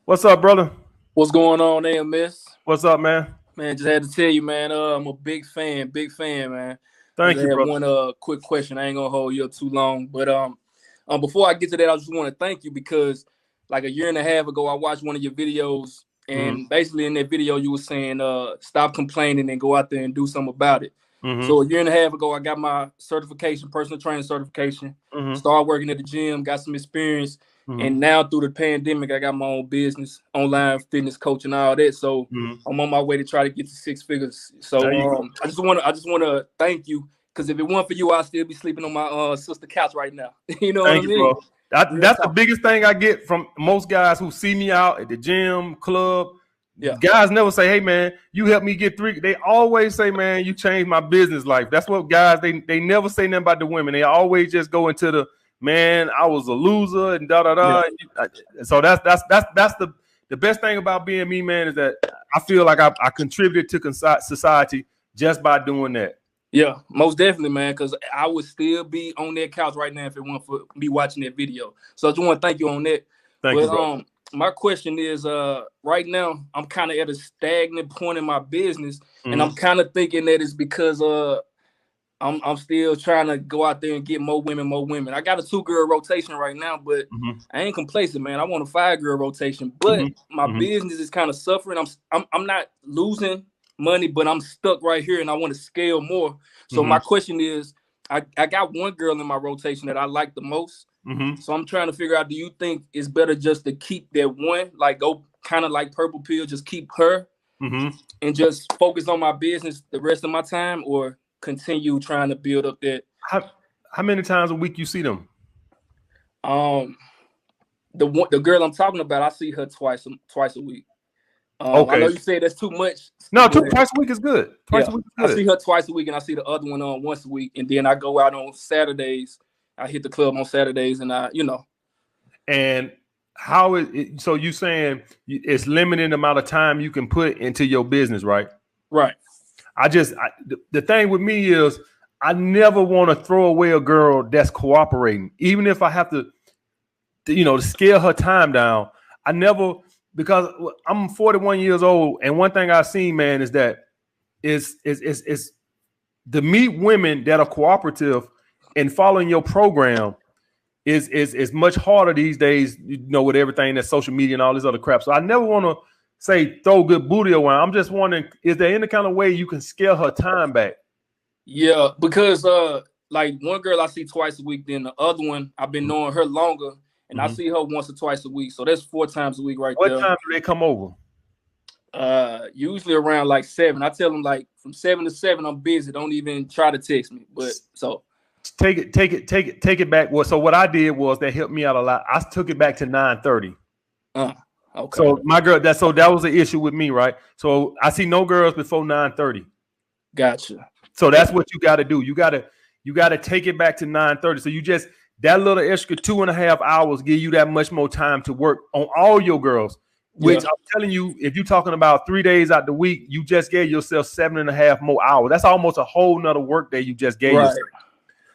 What's up, brother? What's going on, AMS? What's up, man? Man, just had to tell you, man. I'm a big fan, man. I Thank just you, had brother. one quick question. I ain't gonna hold you up too long, but before I get to that, I just want to thank you because like a year and a half ago, I watched one of your videos, and basically in that video, you were saying stop complaining and go out there and do something about it. So a year and a half ago, I got my certification, personal training certification. Started working at the gym, got some experience. And now through the pandemic, I got my own business, online fitness coach and all that. So I'm on my way to try to get to six figures. So I just want to thank you because if it weren't for you, I'd still be sleeping on my sister couch right now. You know Thank what I you, mean? bro. That's the biggest thing I get from most guys who see me out at the gym, club. Yeah. Guys never say, "Hey, man, you helped me get three." They always say, "Man, you changed my business life." That's what guys. They never say nothing about the women. They always just go into the man. I was a loser and da da da. So that's the best thing about being me, man, is that I feel like I contributed to society just by doing that. Yeah, most definitely, man, because I would still be on that couch right now if it weren't for me watching that video. So I just want to thank you on that. Thank you, bro. My question is, right now I'm kind of at a stagnant point in my business, and I'm kind of thinking that it's because I'm still trying to go out there and get more women. I got a 2-girl rotation right now, but I ain't complacent, man. I want a 5-girl rotation, but my business is kind of suffering. I'm not losing money, but I'm stuck right here and I want to scale more. So my question is, I got one girl in my rotation that I like the most. So I'm trying to figure out, do you think it's better just to keep that one, like go kind of like Purple Pill, just keep her and just focus on my business the rest of my time, or continue trying to build up that? How many times a week you see them? The girl I'm talking about, I see her twice a week. Okay. I know you said that's too much. No, twice a week is good. Twice a week is good. I see her twice a week, and I see the other one once a week, and then I go out on Saturdays. I hit the club on Saturdays, and And how is it? So you saying it's limited amount of time you can put into your business, right? Right. The thing with me is I never want to throw away a girl that's cooperating, even if I have to scale her time down. I never. Because I'm 41 years old, and one thing I've seen, man, is that is to meet women that are cooperative and following your program is much harder these days, with everything that's social media and all this other crap. So I never want to say throw good booty around. I'm just wondering, is there any kind of way you can scale her time back? Yeah, because like one girl I see twice a week, then the other one I've been knowing her longer. And I see her once or twice a week. So that's 4 times a week there. What time do they come over? Usually around like 7. I tell them like from 7 to 7, I'm busy. Don't even try to text me. But so take it back. Well, so what I did was that helped me out a lot. I took it back to 9:30. Okay. So my girl, that was an issue with me, right? So I see no girls before 9:30. Gotcha. So that's what you got to do. You got to take it back to 9:30. So you just that little extra 2.5 hours give you that much more time to work on all your girls, which I'm telling you, if you're talking about 3 days out the week, you just gave yourself 7.5 more hours. That's almost a whole nother work day you just gave yourself.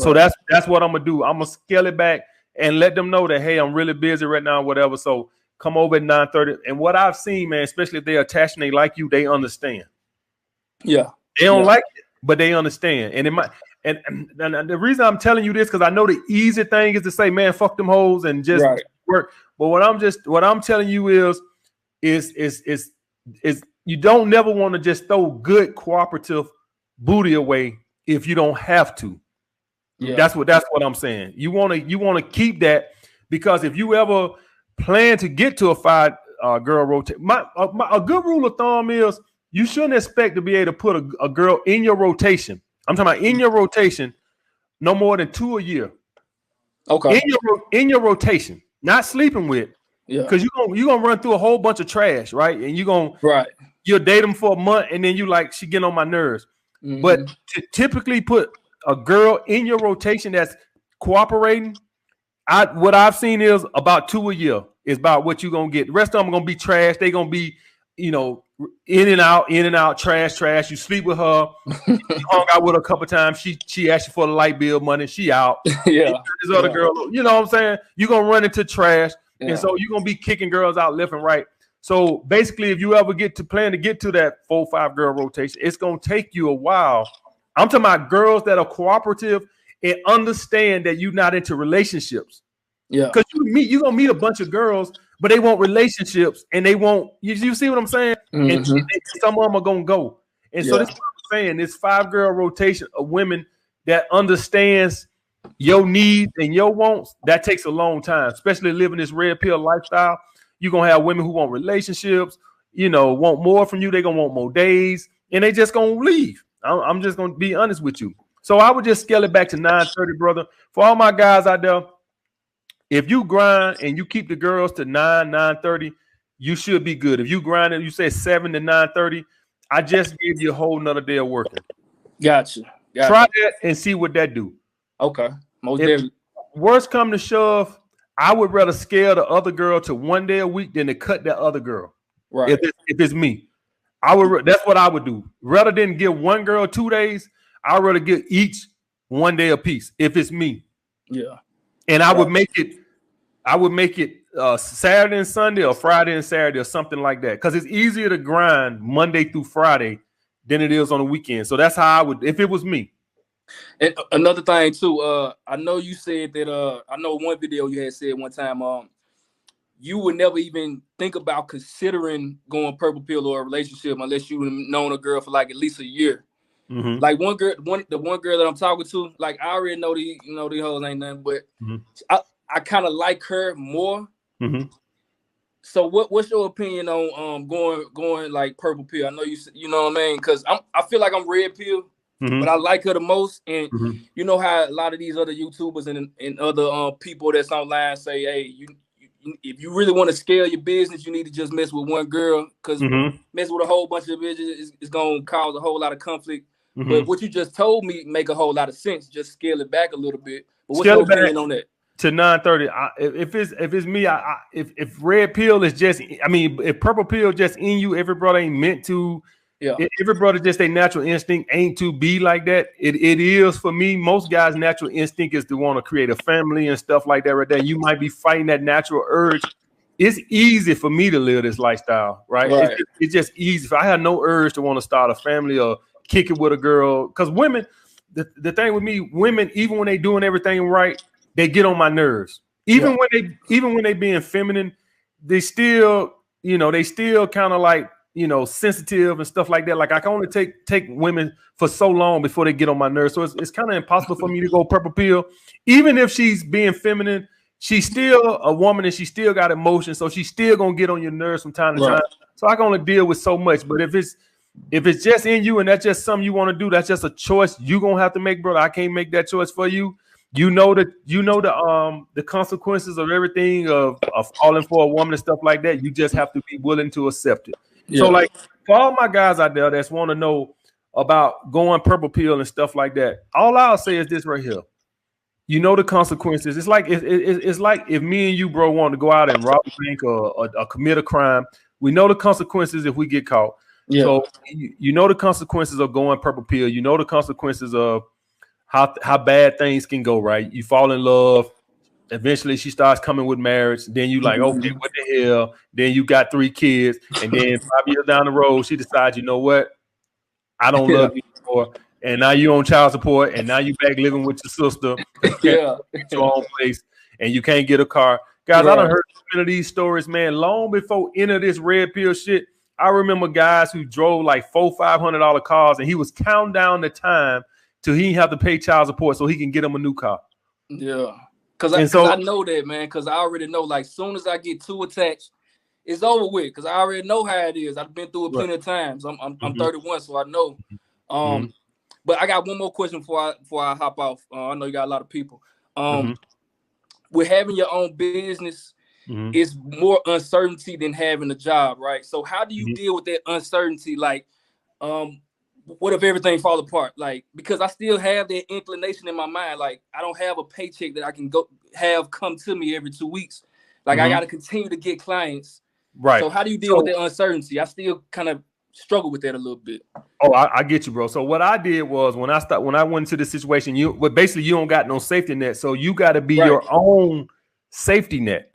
So that's what I'm going to do. I'm going to scale it back and let them know that, hey, I'm really busy right now, whatever. So come over at 9:30. And what I've seen, man, especially if they're attached and they like you, they understand. Yeah. They don't like it, but they understand. And it might. And the reason I'm telling you this, because I know the easy thing is to say, man, fuck them hoes and just work. But what I'm telling you is you don't never want to just throw good cooperative booty away if you don't have to. Yeah. That's what I'm saying. You want to keep that, because if you ever plan to get to a 5-girl rotation, a good rule of thumb is you shouldn't expect to be able to put a girl in your rotation. I'm talking about in your rotation, no more than 2 a year. Okay. In your rotation, not sleeping with. Yeah. Because you're gonna run through a whole bunch of trash, right? And you'll date them for a month, and then she getting on my nerves. But to typically put a girl in your rotation that's cooperating, what I've seen is about 2 a year is about what you're gonna get. The rest of them are gonna be trash. They're gonna be, in and out, trash. You sleep with her. You hung out with her a couple times. She asked you for the light bill money. She out. Yeah. This other girl, you know what I'm saying? You're gonna run into trash, and so you're gonna be kicking girls out left and right. So basically, if you ever plan to get to that 4-5 girl rotation, it's gonna take you a while. I'm talking about girls that are cooperative and understand that you're not into relationships. Yeah, because you're gonna meet a bunch of girls, but they want relationships and they won't. You see what I'm saying? And some of them are gonna go. And so this is what I'm saying. This 5-girl rotation of women that understands your needs and your wants. That takes a long time, especially living this red pill lifestyle. You're gonna have women who want relationships, want more from you. They're gonna want more days, and they just gonna leave. I'm just gonna be honest with you. So I would just scale it back to 9:30, brother. For all my guys out there, if you grind and you keep the girls to 9:30, you should be good. If you grind and you say 7 to 9:30, I just gave you a whole nother day of working. Gotcha. Try that and see what that do. Okay. Most definitely. Worst come to shove, I would rather scale the other girl to 1 day a week than to cut that other girl. Right. If it's me, that's what I would do. Rather than give one girl 2 days, I'd rather give each 1 day a piece. If it's me. Yeah. And I would make it Saturday and Sunday or Friday and Saturday or something like that. Because it's easier to grind Monday through Friday than it is on the weekend. So that's how I would, if it was me. And another thing too, I know you said that I know one video you had said one time, you would never even think about considering going purple pill or a relationship unless you known a girl for like at least a year. Mm-hmm. Like the one girl that I'm talking to, like I already know these hoes ain't nothing, but I kind of like her more. Mm-hmm. So what's your opinion on going like purple pill? I know you know what I mean, because I feel like I'm red pill. Mm-hmm. But I like her the most, and you know how a lot of these other YouTubers and other people that's online say, "Hey, if you really want to scale your business, you need to just mess with one girl, because mess with a whole bunch of bitches is gonna cause a whole lot of conflict." But what you just told me make a whole lot of sense. Just scale it back a little bit. But what's your opinion on that? To 9:30. If it's me, if red pill is just, if purple pill just in you, every brother ain't meant to. Yeah, every brother just a natural instinct ain't to be like that. It is for me. Most guys' natural instinct is to want to create a family and stuff like that. Right there, you might be fighting that natural urge. It's easy for me to live this lifestyle, right? It's just easy. If I had no urge to want to start a family or kick it with a girl, because women, the thing with me, women, even when they doing everything right, they get on my nerves. Even when they being feminine, they still kind of like, sensitive and stuff like that. Like I can only take women for so long before they get on my nerves. So it's kind of impossible for me to go purple pill. Even if she's being feminine, she's still a woman and she still got emotion. So she's still gonna get on your nerves from time to time. So I can only deal with so much. But if it's just in you and that's just something you want to do, that's just a choice you're gonna have to make, brother. I can't make that choice for you. You know the consequences of everything of falling for a woman and stuff like that. You just have to be willing to accept it. Yeah. So like for all my guys out there that want to know about going purple pill and stuff like that, all I'll say is this right here. You know the consequences. It's like it's like if me and you, bro, want to go out and rob a bank or commit a crime. We know the consequences if we get caught. Yeah. So you know the consequences of going purple pill. You know the consequences of how bad things can go, right? You fall in love. Eventually she starts coming with marriage. Then you like, okay, what the hell? Then you got 3 kids. And then 5 years down the road, she decides, you know what? I don't love you anymore. And now you on child support. And now you back living with your sister. Your own place. And you can't get a car. Guys, I done heard so many of these stories, man. Long before any of this red pill shit, I remember guys who drove like $400-$500 cars. And he was counting down the time till he didn't have to pay child support so he can get him a new car. Yeah. Cause I know that, man. Cause I already know, like, soon as I get too attached, it's over with. Cause I already know how it is. I've been through it plenty of times. I'm 31, so I know. But I got one more question before I hop off. I know you got a lot of people. With having your own business, it's more uncertainty than having a job, right? So how do you deal with that uncertainty? Like, what if everything fall apart? Like, because I still have that inclination in my mind. Like, I don't have a paycheck that I can go have come to me every 2 weeks. Like, I got to continue to get clients. Right. So how do you deal with that uncertainty? I still kind of struggle with that a little bit. Oh, I get you, bro. So what I did was when I went into the situation, basically you don't got no safety net. So you got to be your own safety net.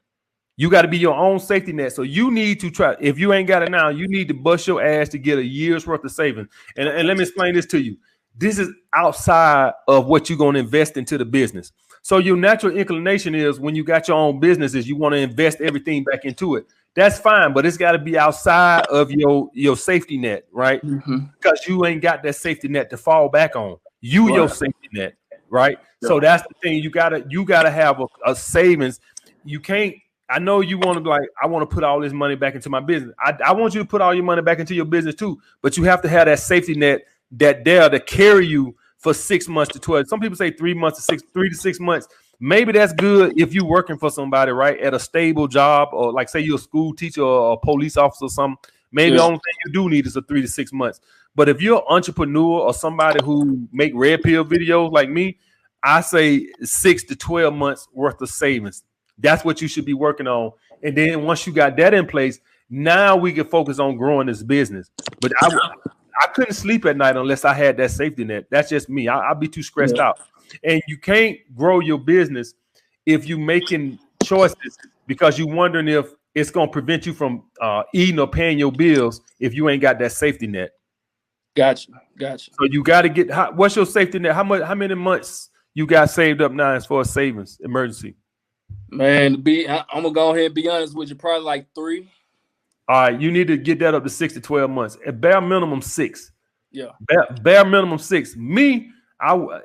You got to be your own safety net. So you need to try. If you ain't got it now, you need to bust your ass to get a year's worth of savings. And let me explain this to you. This is outside of what you're going to invest into the business. So your natural inclination is when you got your own businesses, you want to invest everything back into it. That's fine, but it's got to be outside of your safety net, right? Because you ain't got that safety net to fall back on. Your safety net, right? Yeah. So that's the thing. You gotta have a savings. You can't. I know you want to be like, I want to put all this money back into my business. I want you to put all your money back into your business too, but you have to have that safety net that there to carry you for 6 months to 12. Some people say 3 months to 3 to 6 months. Maybe that's good if you're working for somebody, right, at a stable job, or like say you're a school teacher or a police officer or something. Maybe the only thing you do need is a 3 to 6 months. But if you're an entrepreneur or somebody who make red pill videos like me, I say 6 to 12 months worth of savings. That's what you should be working on. And then once you got that in place, now we can focus on growing this business. But I couldn't sleep at night unless I had that safety net. That's just me. I'd be too stressed out. And you can't grow your business if you're making choices because you're wondering if it's going to prevent you from eating or paying your bills if you ain't got that safety net. Gotcha. So you got to get, what's your safety net? How many months you got saved up now as far as savings, emergency? Man, I'm going to go ahead and be honest with you, probably like 3. All right, you need to get that up to 6 to 12 months. At bare minimum 6. Yeah. Bare minimum 6. Me, I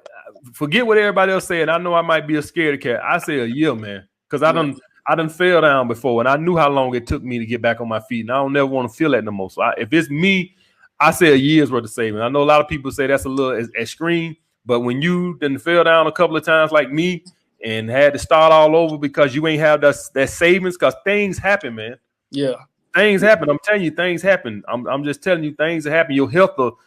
forget what everybody else said. I know I might be a scaredy cat. I say a year, man, because I done fell down before, and I knew how long it took me to get back on my feet, and I don't never want to feel that no more. So if it's me, I say a year's worth of savings. I know a lot of people say that's a little extreme, but when you done fell down a couple of times like me and had to start all over because you ain't have that savings, because things happen, man. Yeah. Things happen. I'm telling you, things happen. I'm just telling you, things happen. Your health will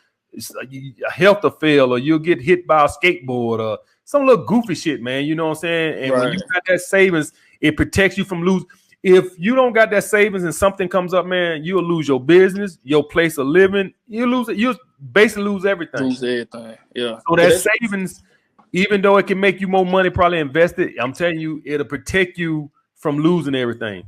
fail, or you'll get hit by a skateboard or some little goofy shit, man. You know what I'm saying? And when you got that savings, it protects you from losing. If you don't got that savings and something comes up, man, you'll lose your business, your place of living. You lose it. You basically lose everything. Lose everything. Yeah. So that savings, even though it can make you more money, probably invest it. I'm telling you, it'll protect you from losing everything.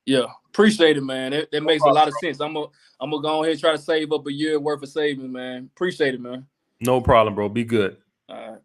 Yeah, appreciate it, man. That makes a lot of sense. I'm gonna go ahead and try to save up a year worth of savings, man. Appreciate it, man. No problem, bro. Be good. All right.